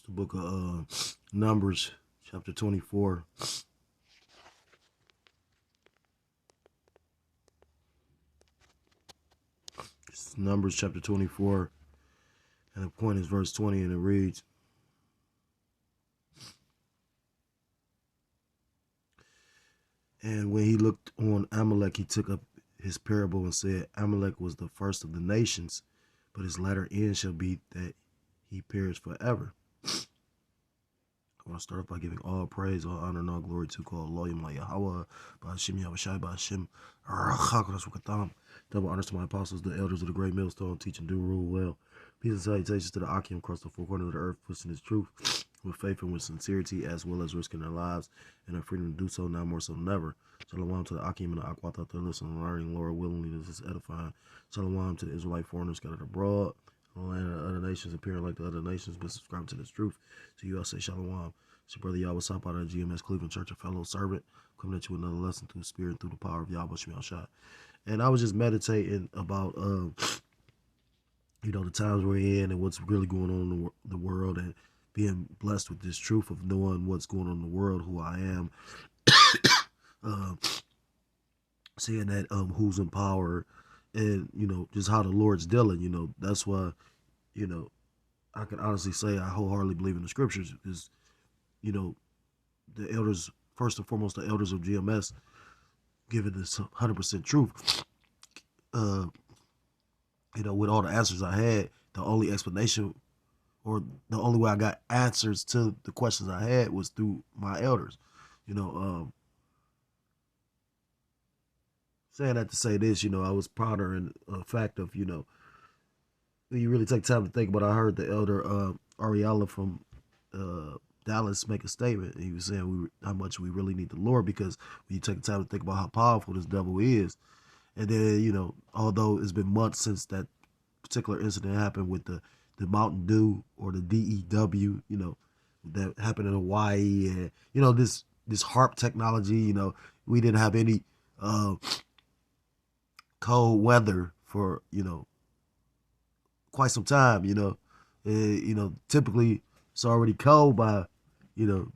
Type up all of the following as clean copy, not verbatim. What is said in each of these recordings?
The book of Numbers, chapter 24. It's Numbers, chapter 24. And the point is verse 20, and it reads, "And when he looked on Amalek, he took up his parable and said, Amalek was the first of the nations, but his latter end shall be that he perish forever." I want to start off by giving all praise, all honor, and all glory to God, Elohim, Yahweh, Ba'ashim Yahushai, Ba'ashim Rachak. Double honors to my apostles, the elders of the great millstone, teach and do rule well. Peace and salutations to the Akim across the four corners of the earth, pushing his truth with faith and with sincerity, as well as risking their lives and their freedom to do so, now more so than ever. Shalom to the Akim and the Akwat out there listening and learning, Lord, willingly, this is edifying. Shalom to the Israelite foreigners scattered abroad, the land of other nations, appearing like the other nations, but subscribing to this truth. So you all say Shalom. It's your brother Yahweh Sop out of the GMS Cleveland Church, a fellow servant, coming at you with another lesson through the spirit, through the power of Yahweh Shemel Shai. And I was just meditating about, the times we're in and what's really going on in the world, and being blessed with this truth of knowing what's going on in the world, who I am, seeing that who's in power, and just how the Lord's dealing. That's why I can honestly say I wholeheartedly believe in the scriptures, because the elders, first and foremost, the elders of GMS, giving this 100% truth. With all the answers I had, the only explanation, or the only way I got answers to the questions I had, was through my elders. Saying that to say this, I was pondering a fact of, when you really take time to think about it, I heard the elder Ariella from Dallas make a statement. He was saying how much we really need the Lord, because when you take the time to think about how powerful this devil is, and then, although it's been months since that particular incident happened with the Mountain Dew, or the DEW, that happened in Hawaii, and, this HARP technology, we didn't have any cold weather for, quite some time, typically it's already cold by, December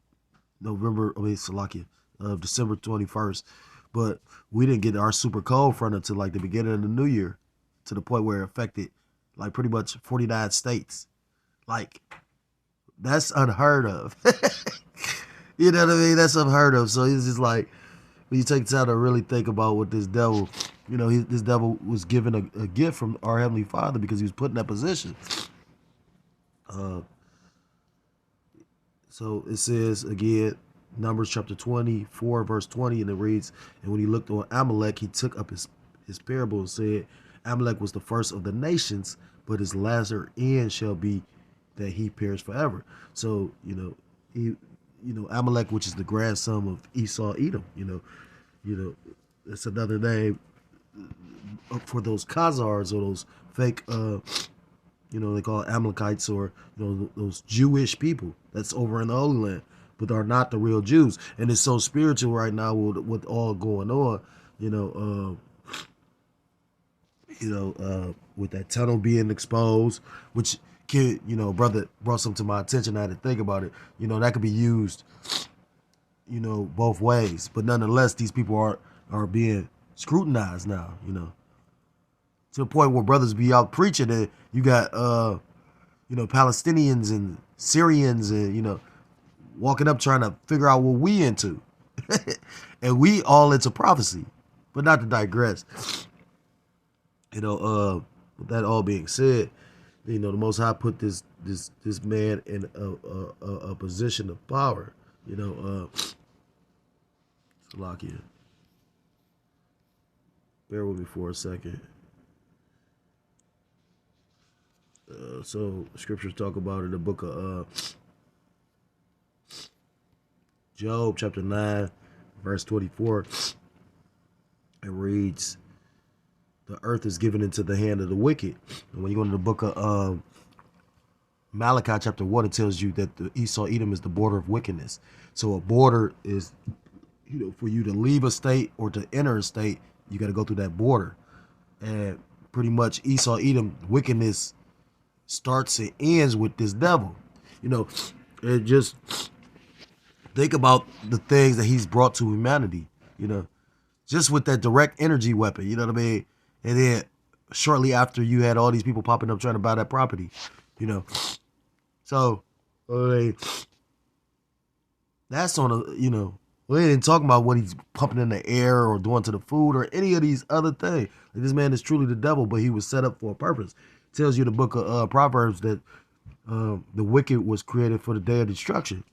21st. But we didn't get our super cold front until like the beginning of the new year, to the point where it affected like pretty much 49 states. Like, that's unheard of. You know what I mean? That's unheard of. So it's just like, when you take time to really think about what this devil, this devil was given a gift from our Heavenly Father, because he was put in that position. So it says again, Numbers chapter 24, verse 20, and it reads, "And when he looked on Amalek, he took up his parable and said, Amalek was the first of the nations, but his latter end shall be that he perish forever." So, Amalek, which is the grandson of Esau, Edom, it's another name for those Khazars, or those fake, they call it Amalekites, or, those Jewish people that's over in the Holy Land, but are not the real Jews. And it's so spiritual right now with all going on, with that tunnel being exposed, which kid, brother brought something to my attention. I had to think about it. That could be used, both ways. But nonetheless, these people are being scrutinized now, to the point where brothers be out preaching, and you got, Palestinians and Syrians, and, walking up trying to figure out what we into. And we all into prophecy. But not to digress. With that all being said, the Most High put this man in a position of power. Salakia. Bear with me for a second. So scriptures talk about in the book of Job, chapter 9, verse 24. It reads, "The earth is given into the hand of the wicked." And when you go to the book of Malachi, chapter 1, it tells you that the Esau Edom is the border of wickedness. So a border is, for you to leave a state or to enter a state, you got to go through that border. And pretty much Esau Edom wickedness starts and ends with this devil. And just think about the things that he's brought to humanity, you know, just with that direct energy weapon, you know what I mean? And then shortly after, you had all these people popping up trying to buy that property, you know. So, I mean, that's on a, you know, we ain't talking about what he's pumping in the air or doing to the food or any of these other things. Like, this man is truly the devil, but he was set up for a purpose. It tells you in the book of Proverbs that the wicked was created for the day of destruction.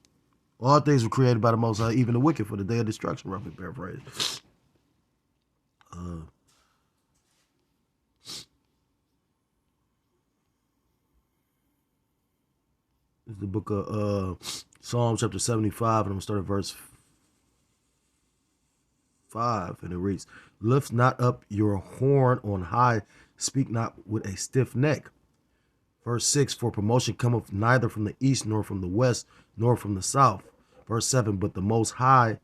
All things were created by the Most High, even the wicked for the day of destruction, roughly paraphrase. It's the book of Psalm chapter 75, and I'm going to start at verse 5, and it reads, "Lift not up your horn on high, speak not with a stiff neck." Verse 6, "For promotion cometh neither from the east, nor from the west, nor from the south." Verse 7, "But the Most High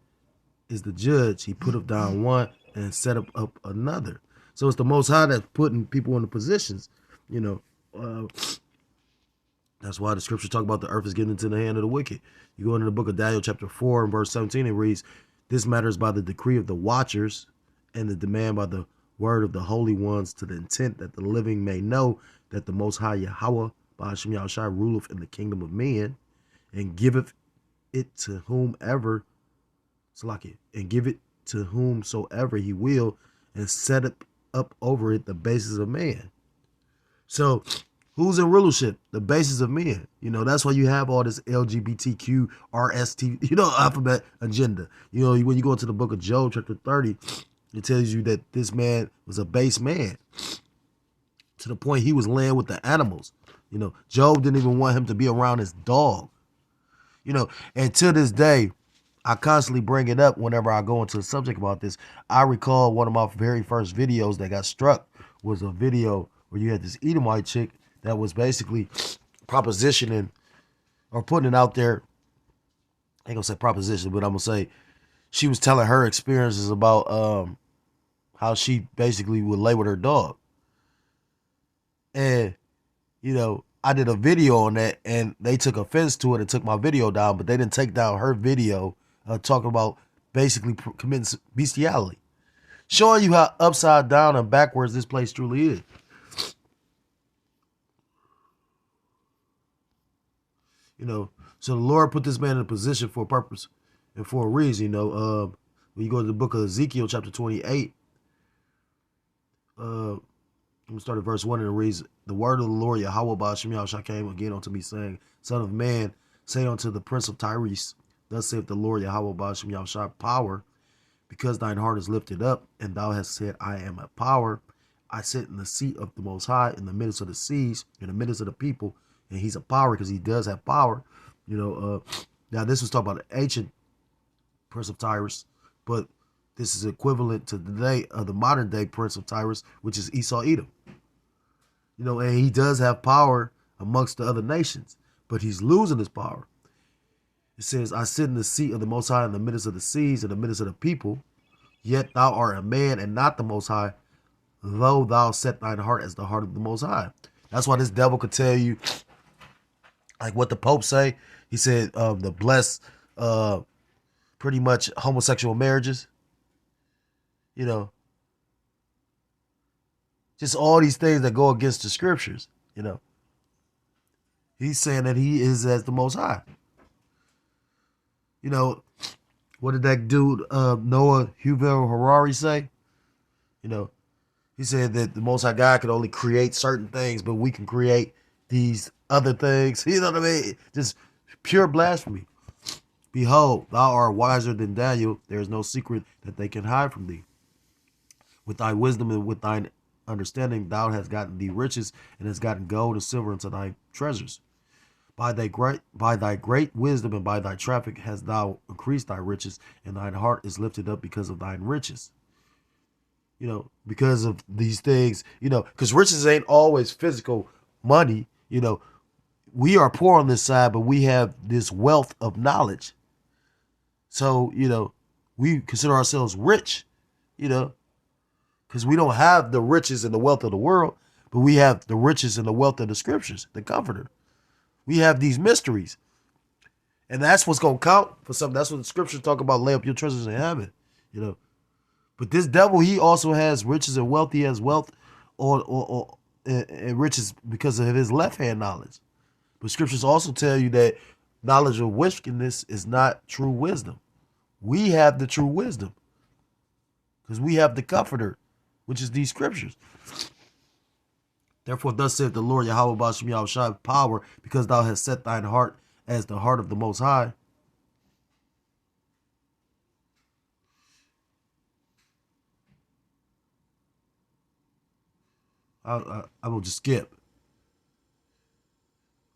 is the judge. He putteth down one and set up another." So it's the Most High that's putting people in the positions, you know. That's why the scripture talk about the earth is given into the hand of the wicked. You go into the book of Daniel chapter 4 and verse 17, it reads, "This matters by the decree of the watchers and the demand by the word of the holy ones, to the intent that the living may know that the Most High Yahweh, Ba'ashem Yahushai, ruleth in the kingdom of men, and giveth it to whomever, Salaki, and give it to whomsoever he will, and set it up over it the basis of man." So who's in rulership? The basis of men. You know, that's why you have all this LGBTQ, RST, you know, alphabet agenda. You know, when you go into the book of Job, chapter 30, it tells you that this man was a base man to the point he was laying with the animals. You know, Job didn't even want him to be around his dog. You know, and to this day, I constantly bring it up whenever I go into a subject about this. I recall one of my very first videos that got struck was a video where you had this Edomite chick that was basically propositioning or putting it out there. I ain't gonna say proposition, but I'm gonna say she was telling her experiences about how she basically would lay with her dog. And, you know, I did a video on that and they took offense to it and took my video down, but they didn't take down her video talking about basically committing bestiality. Showing you how upside down and backwards this place truly is. You know, so the Lord put this man in a position for a purpose and for a reason. You know, when you go to the book of Ezekiel, chapter 28, I'm gonna start at verse 1, and it reads, "The word of the Lord Yahweh Ba'ashem Yahushua came again unto me, saying, Son of man, say unto the prince of Tyrese, Thus saith the Lord Yahweh Ba'ashem Yahushua, power, because thine heart is lifted up, and thou hast said, I am a power. I sit in the seat of the Most High, in the midst of the seas, in the midst of the people." And he's a power because he does have power. You know, now this was talking about the ancient prince of Tyrus, but this is equivalent to today of the modern day prince of Tyrus, which is Esau Edom. You know, and he does have power amongst the other nations, but he's losing his power. It says, "I sit in the seat of the Most High in the midst of the seas, in the midst of the people. Yet thou art a man and not the Most High, though thou set thine heart as the heart of the Most High." That's why this devil could tell you, like what the Pope say. He said the blessed, pretty much homosexual marriages. You know, just all these things that go against the scriptures. You know, he's saying that he is as the Most High. You know, what did that dude Noah Yuval Harari say? You know, he said that the Most High God could only create certain things, but we can create these other things. You know what I mean? Just pure blasphemy. "Behold, thou art wiser than Daniel. There is no secret that they can hide from thee. With thy wisdom and with thine understanding, thou hast gotten thee riches, and hast gotten gold and silver into thy treasures. By thy great wisdom and by thy traffic hast thou increased thy riches, and thine heart is lifted up because of thine riches." You know, because of these things, you know, because riches ain't always physical money. You know, we are poor on this side, but we have this wealth of knowledge. So, you know, we consider ourselves rich, you know, because we don't have the riches and the wealth of the world, but we have the riches and the wealth of the scriptures, the comforter. We have these mysteries. And that's what's going to count for something. That's what the scriptures talk about, lay up your treasures in heaven, you know. But this devil, he also has riches and wealth. He has wealth and riches because of his left hand knowledge. But scriptures also tell you that knowledge of wickedness is not true wisdom. We have the true wisdom because we have the comforter, which is these scriptures. Therefore, thus saith the Lord Yahweh Ba'ashem Yahushua, power, because thou hast set thine heart as the heart of the Most High. I will just skip.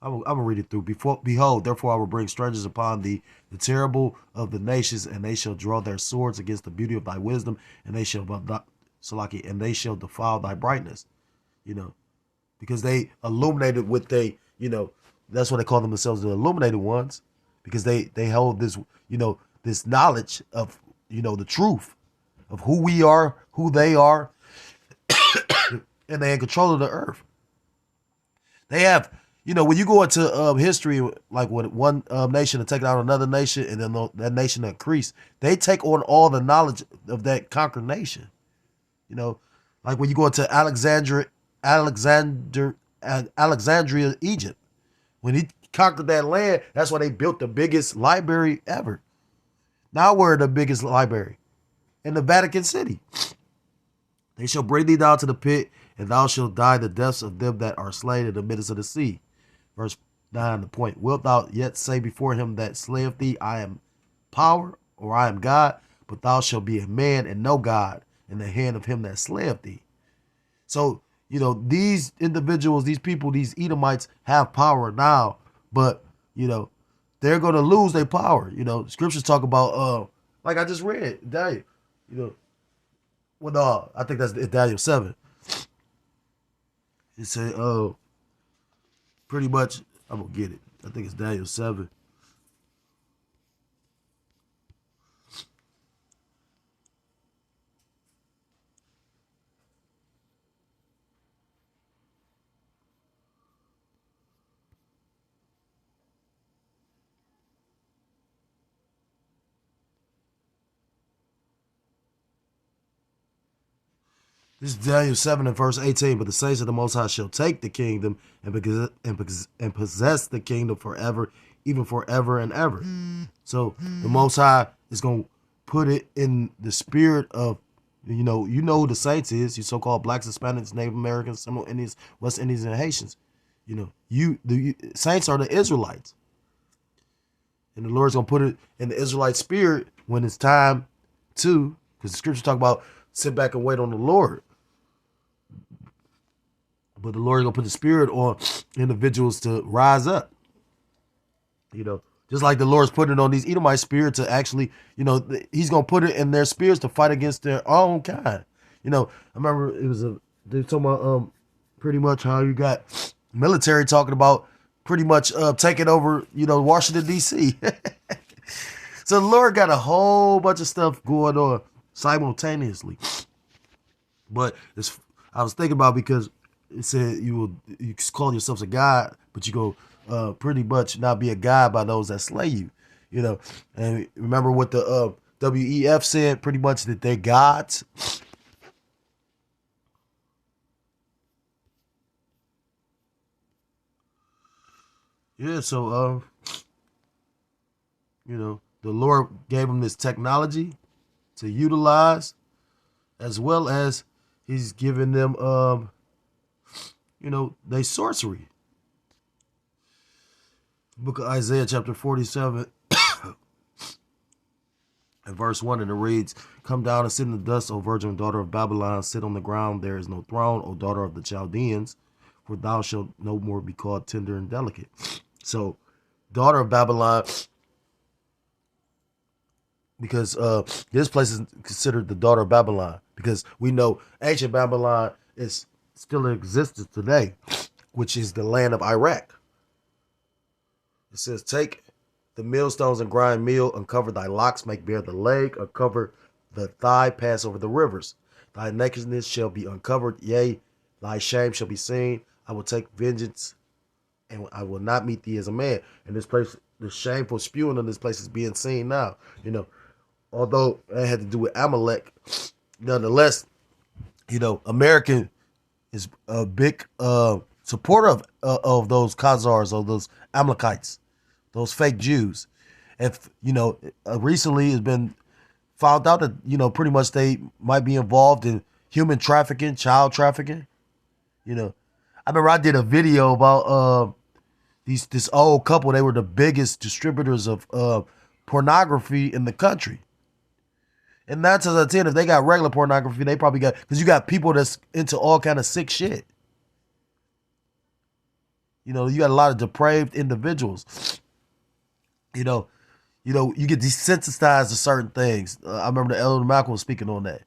I will read it through. Behold, therefore I will bring strangers upon thee, the terrible of the nations, and they shall draw their swords against the beauty of thy wisdom, and they shall defile thy brightness. You know, because they illuminated with that's what they call themselves, the illuminated ones, because they hold this, this knowledge of, the truth of who we are, who they are, and they in control of the earth. They have, when you go into history, like when one nation to take out another nation, and then that nation increase, they take on all the knowledge of that conquered nation. Like when you go into Alexandria, Egypt, when he conquered that land, that's why they built the biggest library ever. Now we're the biggest library in the Vatican City. They shall bring thee down to the pit, and thou shalt die the deaths of them that are slain in the midst of the sea. Verse 9, the point. Wilt thou yet say before him that slayeth thee, I am power, or I am God? But thou shalt be a man and no God in the hand of him that slayeth thee. So, these individuals, these people, these Edomites have power now, but, they're going to lose their power. Scriptures talk about, like I just read, Daniel, I think that's Daniel 7. It said, pretty much, I'm going to get it. I think it's Daniel 7. This is Daniel 7 and verse 18. But the saints of the Most High shall take the kingdom and possess the kingdom forever, even forever and ever. So the Most High is going to put it in the spirit of, you know who the saints is, you so-called blacks, Hispanics, Native Americans, Seminole Indians, West Indians, and Haitians. The saints are the Israelites. And the Lord's going to put it in the Israelite spirit when it's time to, because the scriptures talk about sit back and wait on the Lord. But the Lord is going to put the spirit on individuals to rise up. Just like the Lord's putting it on these Edomite spirit to actually, he's going to put it in their spirits to fight against their own kind. I remember they were talking about pretty much how you got military talking about pretty much taking over, Washington, D.C. So the Lord got a whole bunch of stuff going on simultaneously. But I was thinking about, because it said you call yourselves a God, but you go pretty much not be a God by those that slay you. And remember what the WEF said, pretty much that they're gods. Yeah, so the Lord gave them this technology to utilize, as well as he's giving them they sorcery. Book of Isaiah chapter 47 and verse 1, and it reads, come down and sit in the dust, O virgin daughter of Babylon, sit on the ground, there is no throne, O daughter of the Chaldeans, for thou shalt no more be called tender and delicate. So, daughter of Babylon, because this place is considered the daughter of Babylon, because we know ancient Babylon is still in existence today, which is the land of Iraq. It says, take the millstones and grind meal, uncover thy locks, make bare the leg, uncover the thigh, pass over the rivers. Thy nakedness shall be uncovered, yea, thy shame shall be seen. I will take vengeance, and I will not meet thee as a man. And this place the shameful spewing of this place is being seen now. Although it had to do with Amalek, nonetheless, American is a big supporter of those Khazars, of those Amalekites, those fake Jews. And recently it's been found out that pretty much they might be involved in human trafficking, child trafficking. I remember I did a video about this old couple. They were the biggest distributors of pornography in the country. And 9 times out of 10, if they got regular pornography, they probably got, because you got people that's into all kind of sick shit. You got a lot of depraved individuals. You get desensitized to certain things. I remember the Elder Malcolm was speaking on that.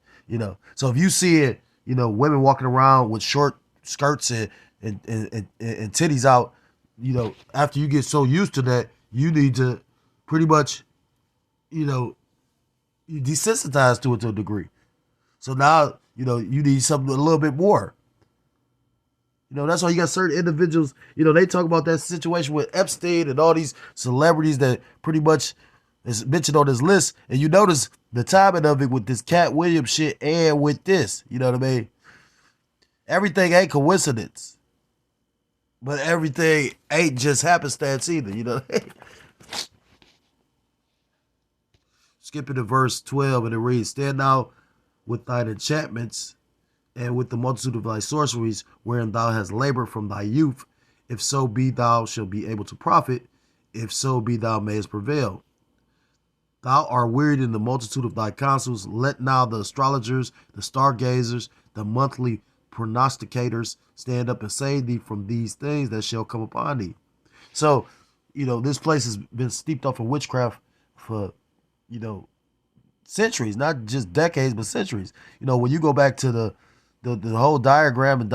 So if you see it, women walking around with short skirts and titties out, after you get so used to that, you need to pretty much, you desensitize to it to a degree. So now, you need something a little bit more. That's why you got certain individuals, they talk about that situation with Epstein and all these celebrities that pretty much is mentioned on this list. And you notice the timing of it with this Cat Williams shit and with this, you know what I mean? Everything ain't coincidence. But everything ain't just happenstance either, Skipping to verse 12, and it reads, Stand thou with thine enchantments and with the multitude of thy sorceries, wherein thou hast labored from thy youth. If so be thou shalt be able to profit, if so be thou mayest prevail. Thou art wearied in the multitude of thy counsels. Let now the astrologers, the stargazers, the monthly prognosticators stand up and save thee from these things that shall come upon thee. So, this place has been steeped off of witchcraft for, centuries, not just decades, but centuries. When you go back to the whole diagram and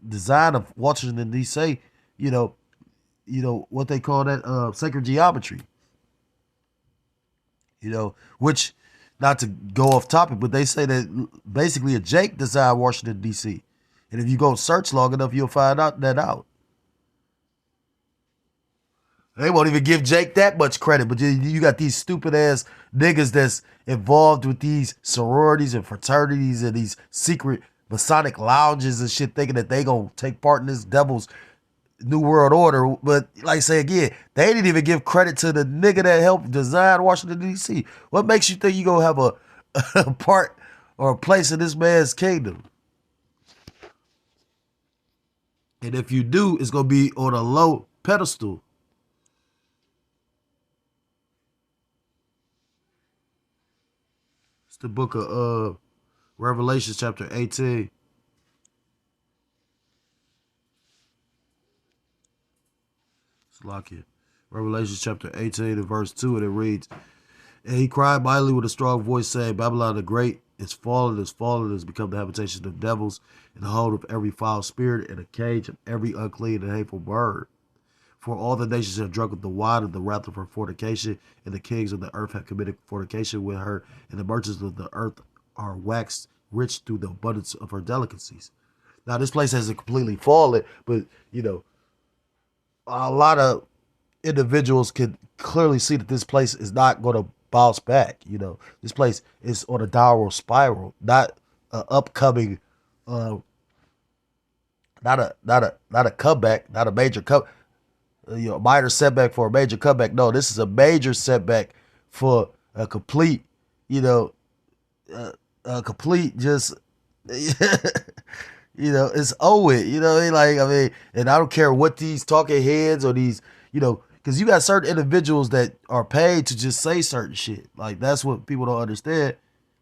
design of Washington, D.C., what they call that sacred geometry. Which, not to go off topic, but they say that basically a Jake designed Washington, D.C. And if you go search long enough, you'll find out. They won't even give Jake that much credit, but you got these stupid ass niggas that's involved with these sororities and fraternities and these secret Masonic lounges and shit, thinking that they gonna take part in this devil's New World Order. But like I say again, they didn't even give credit to the nigga that helped design Washington, D.C. What makes you think you gonna have a part or a place in this man's kingdom? And if you do, it's gonna be on a low pedestal. It's the book of Revelation chapter 18. It's like it. Revelation chapter 18 and verse 2, and it reads, And he cried mightily with a strong voice, saying, Babylon the Great is fallen, has become the habitation of devils, and the hold of every foul spirit, and a cage of every unclean and hateful bird. For all the nations have drunk of the wine of the wrath of her fornication, and the kings of the earth have committed fornication with her, and the merchants of the earth are waxed rich through the abundance of her delicacies. Now, this place hasn't completely fallen, but, a lot of individuals can clearly see that this place is not going to bounce back. This place is on a downward spiral, not an upcoming, not a comeback, not a major comeback. Minor setback for a major comeback. No, this is a major setback for a complete, a complete just, it's over. And I don't care what these talking heads or these, because you got certain individuals that are paid to just say certain shit. Like, that's what people don't understand.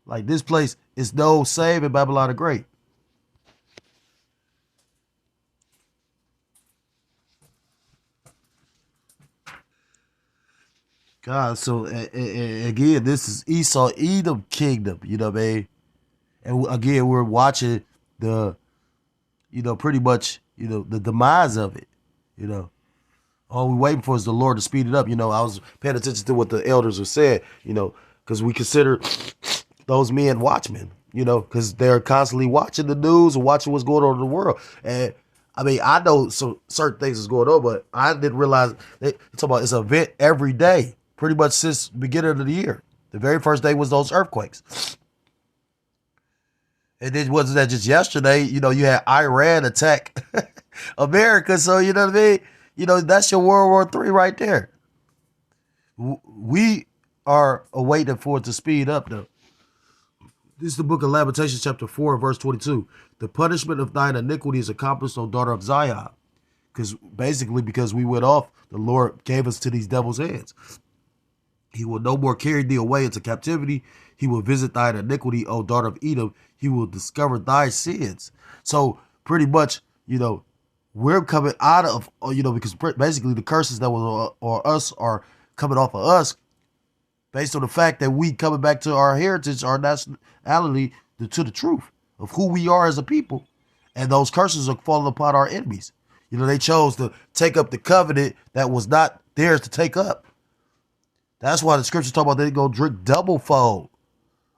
Like, this place is no saving Babylon the Great. God, so again, this is Esau Edom kingdom, you know what I mean? And again, we're watching the, pretty much, the demise of it, All we're waiting for is the Lord to speed it up. I was paying attention to what the elders were saying, because we consider those men watchmen, because they're constantly watching the news and watching what's going on in the world. And I mean, I know some certain things is going on, but I didn't realize it's an event every day, pretty much since the beginning of the year. The very first day was those earthquakes. And then wasn't that just yesterday? You know, you had Iran attack America, so you know what I mean? You know, that's your World War III right there. We are awaiting for it to speed up, though. This is the book of Lamentations, chapter 4, verse 22. The punishment of thine iniquity is accomplished, O daughter of Zion. Because we went off, the Lord gave us to these devils' hands. He will no more carry thee away into captivity. He will visit thine iniquity, O daughter of Edom. He will discover thy sins. So pretty much, you know, we're coming out of, you know, because basically the curses that were on us are coming off of us based on the fact that we coming back to our heritage, our nationality, to the truth of who we are as a people. And those curses are falling upon our enemies. You know, they chose to take up the covenant that was not theirs to take up. That's why the scriptures talk about they go drink double fold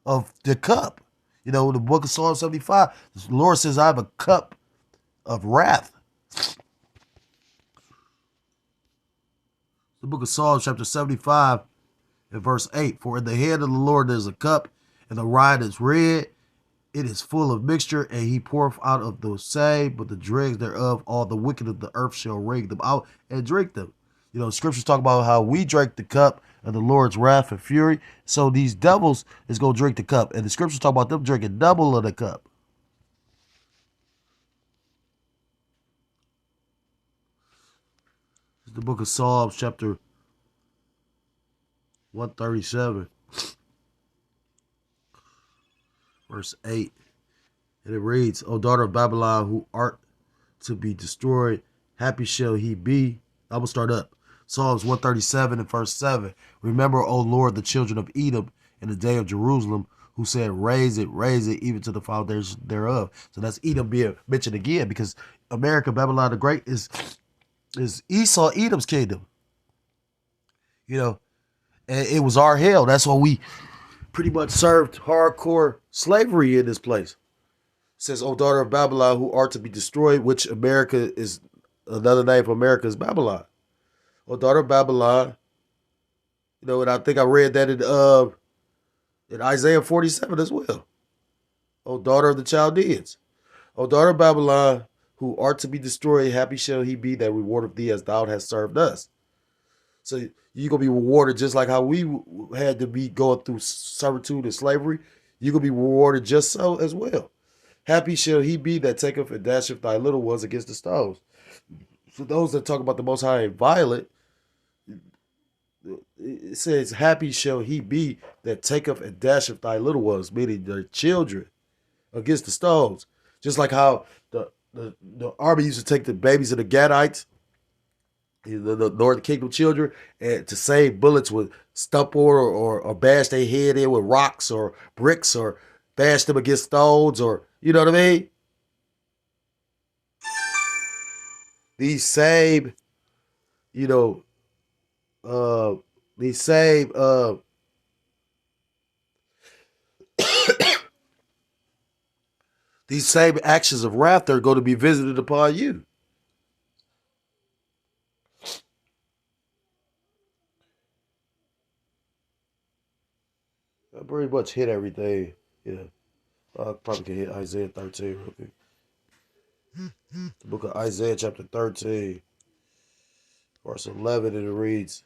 of the cup. You know, in the book of Psalm 75, the Lord says, I have a cup of wrath. The book of Psalms, chapter 75, and verse 8. For in the hand of the Lord there is a cup, and the wine is red. It is full of mixture, and he poureth out of the same, but the dregs thereof, all the wicked of the earth shall wring them out and drink them. You know, scriptures talk about how we drank the cup of the Lord's wrath and fury. So these devils is going to drink the cup. And the scriptures talk about them drinking double of the cup. It's the book of Psalms, chapter 137, verse 8. And it reads, O daughter of Babylon, who art to be destroyed, happy shall he be. I will start up. Psalms 137 and verse 7. Remember, O Lord, the children of Edom in the day of Jerusalem, who said, raise it, even to the foundation thereof. So that's Edom being mentioned again, because America, Babylon the Great, is Esau, Edom's kingdom. You know, and it was our hell. That's why we pretty much served hardcore slavery in this place. It says, O daughter of Babylon, who are to be destroyed, which America is, another name for America is Babylon. O daughter of Babylon, you know, and I think I read that in Isaiah 47 as well. O daughter of the Chaldeans, O daughter of Babylon, who art to be destroyed, happy shall he be that rewardeth thee as thou hast served us. So you're going to be rewarded just like how we had to be going through servitude and slavery. You're going to be rewarded just so as well. Happy shall he be that taketh and dasheth thy little ones against the stones. For those that talk about the Most High and violent, it says, happy shall he be that taketh and dasheth thy little ones, meaning their children, against the stones. Just like how the army used to take the babies of the Gadites, the Northern Kingdom children, and to save bullets would stump or bash their head in with rocks or bricks or bash them against stones, or, you know what I mean? These same, you know, these same these same actions of wrath are going to be visited upon you. I pretty much hit everything. Yeah. I probably can hit Isaiah 13 real quick. The book of Isaiah, chapter 13, verse 11, and it reads,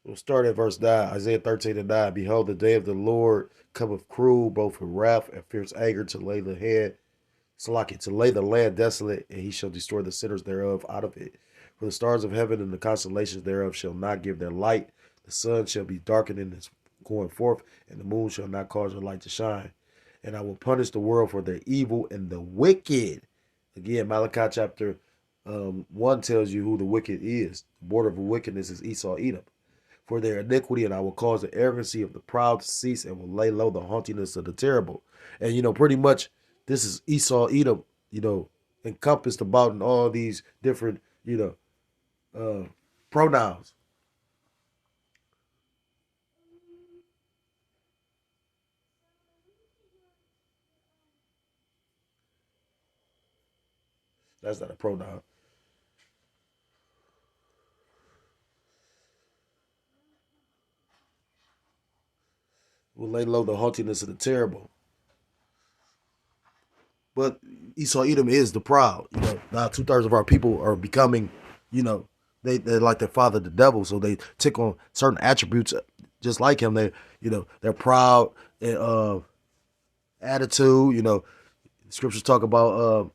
we'll start at verse 9. Isaiah 13 and 9. Behold, the day of the Lord cometh cruel, both in wrath and fierce anger, to lay the to lay the land desolate, and he shall destroy the sinners thereof out of it. For the stars of heaven and the constellations thereof shall not give their light. The sun shall be darkened in its going forth, and the moon shall not cause her light to shine. And I will punish the world for their evil and the wicked. Again, Malachi chapter 1 tells you who the wicked is. The border of wickedness is Esau, Edom. For their iniquity, and I will cause the arrogancy of the proud to cease, and will lay low the haughtiness of the terrible. And, you know, pretty much this is Esau, Edom, you know, encompassed about in all these different, you know, pronouns. That's not a pronoun. Will lay low the haughtiness of the terrible. But Esau Edom is the proud. Now 2/3 of our people are becoming, you know, they're like their father, the devil. So they take on certain attributes just like him. They're proud and attitude. Scriptures talk about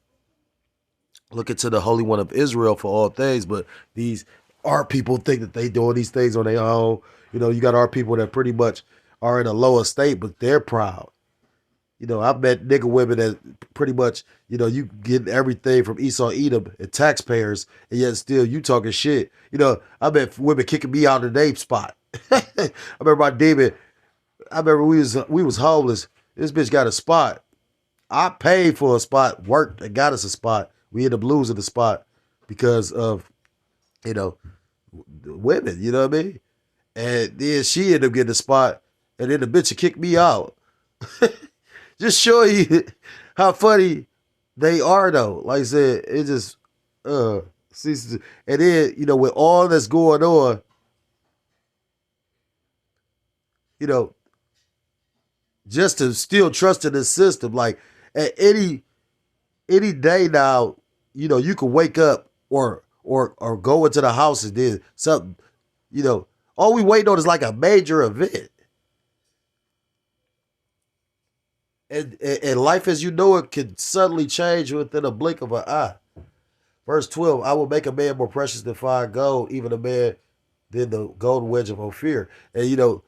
looking to the Holy One of Israel for all things. But these our people think that they doing these things on their own. You got our people that pretty much are in a lower state, but they're proud. I've met nigga women that pretty much, you get everything from Esau Edom and taxpayers, and yet still you talking shit. I met women kicking me out of the name spot. I remember my demon. I remember we was homeless. This bitch got a spot. I paid for a spot, worked and got us a spot. We ended up losing the spot because of, the women, you know what I mean? And then she ended up getting the spot, and then the bitch kicked me out. Just show you how funny they are, though. Like I said, it just ceases. And then, with all that's going on, just to still trust in the system. Like at any day now, you can wake up or go into the house and then something, all we wait on is like a major event. And life as you know it can suddenly change within a blink of an eye. Verse 12, I will make a man more precious than fine gold, even a man than the golden wedge of Ophir. And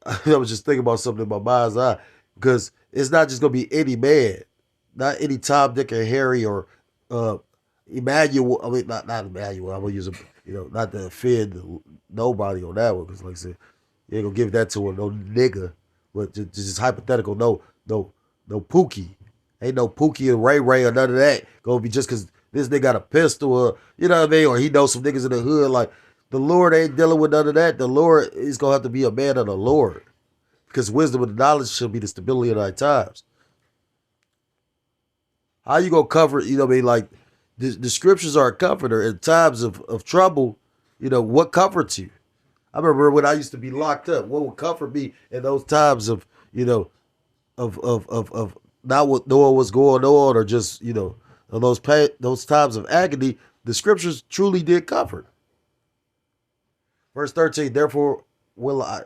I was just thinking about something in my mind's eye, because it's not just going to be any man, not any Tom, Dick, and Harry or Emmanuel. I mean, not Emmanuel. I'm going to use him, not to offend nobody on that one, because like I said, you ain't going to give that to no nigga, but just hypothetical, no Pookie. Ain't no Pookie and Ray Ray or none of that. Gonna be just because this nigga got a pistol or, you know what I mean? Or he knows some niggas in the hood. Like, the Lord ain't dealing with none of that. The Lord is gonna have to be a man of the Lord. Because wisdom and knowledge should be the stability of thy times. How you gonna cover, like, the scriptures are a comforter in times of trouble. What comforts you? I remember when I used to be locked up, what would comfort me in those times of, of not what knowing what's going on, or just those times of agony, the scriptures truly did comfort. Verse 13, therefore I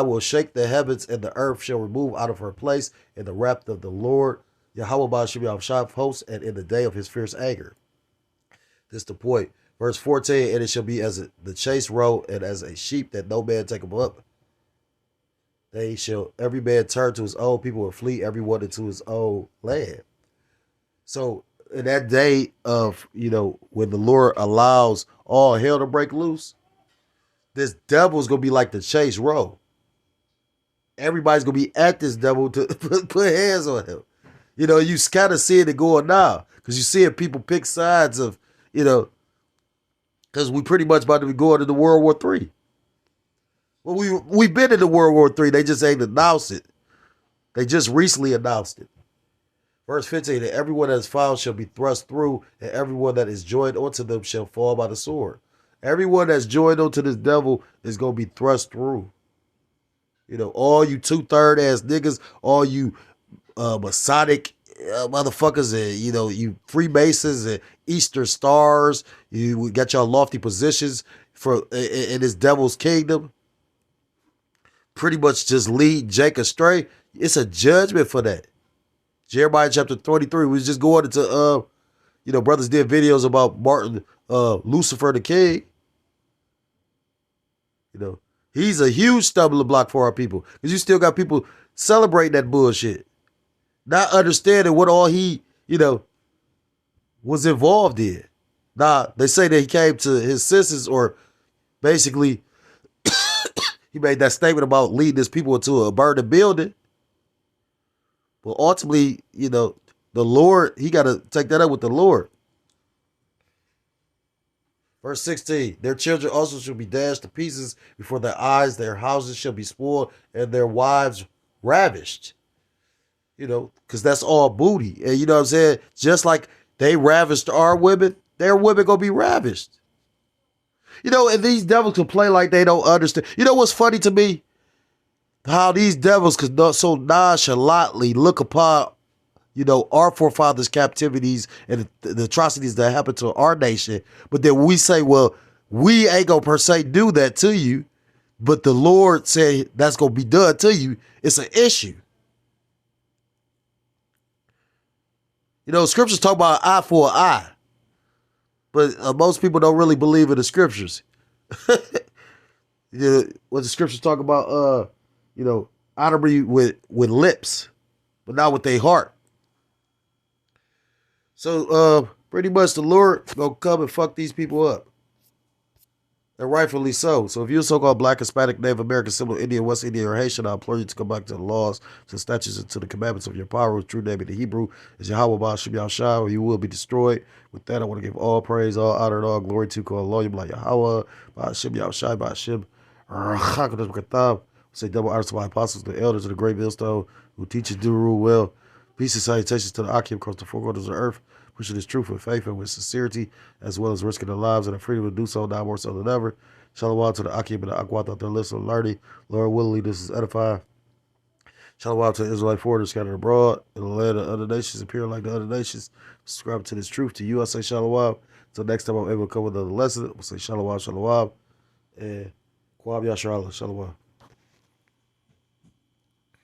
will shake the heavens, and the earth shall remove out of her place in the wrath of the Lord Yahweh shall be of hosts, and in the day of his fierce anger. This is the point. Verse 14, and it shall be as the chase roe, and as a sheep that no man take them up. They shall every man turn to his own people, and flee everyone into his own land. So in that day of, when the Lord allows all hell to break loose, this devil's going to be like the chase roe. Everybody's going to be at this devil to put hands on him. You kind of seeing it going now, because you seeing people pick sides of, because we pretty much about to be going into World War III. Well, we've been into World War III. They just ain't announced it. They just recently announced it. Verse 15, and everyone that is found shall be thrust through, and everyone that is joined onto them shall fall by the sword. Everyone that's joined onto this devil is going to be thrust through. All you 2/3 ass niggas, all you Masonic motherfuckers, and, you Freemasons and Easter Stars, you got your lofty positions in this devil's kingdom. Pretty much just lead Jake astray. It's a judgment for that. Jeremiah chapter 23. We was just going into brothers did videos about Martin Lucifer the King. He's a huge stumbling block for our people. Because you still got people celebrating that bullshit. Not understanding what all he, was involved in. Now, they say that he came to his senses, or basically he made that statement about leading his people into a burning building. But ultimately, the Lord, he got to take that up with the Lord. Verse 16, their children also shall be dashed to pieces before their eyes. Their houses shall be spoiled, and their wives ravished. Because that's all booty. And you know what I'm saying? Just like They ravished our women. Their women gonna be ravished. You know, and these devils can play like they don't understand. You know what's funny to me? How these devils could so nonchalantly look upon, you know, our forefathers' captivities and the atrocities that happened to our nation. But then we say, well, we ain't gonna per se do that to you, but the Lord said that's gonna be done to you. It's an issue. You know, scriptures talk about eye for an eye, but most people don't really believe in the scriptures. You know, what the scriptures talk about, you know, honor me with lips, but not with their heart. So pretty much the Lord gonna come and fuck these people up. And rightfully so. So if you're a so-called Black, Hispanic, Native American, Seminole, Indian, West Indian, or Haitian, I implore you to come back to the laws, to the statutes, and to the commandments of your power, whose true name in the Hebrew is Yahweh Ba'ashem Yahshua, or you will be destroyed. With that, I want to give all praise, all honor, and all glory to Kol Elohim, Yahweh Ba'ashem Yahshua, Ba'ashem Rachakadosh B'Katam. Say double honors to my apostles, the elders of the great millstone, who teach and do rule well. Peace and salutations to the Akim across the four corners of the earth, pushing this truth with faith and with sincerity, as well as risking their lives and their freedom to do so, now more so than ever. Shalom to the Akim and the Akwat out there listening, learning. Lord willingly, this is edifying. Shalom to the Israelite foreigners scattered abroad in the land of other nations, appearing like the other nations. Subscribe to this truth. To you, I say shalom. Until next time I'm able to come with another lesson, we'll say shalom, shalom. And Kwab Yasharallah, shalom.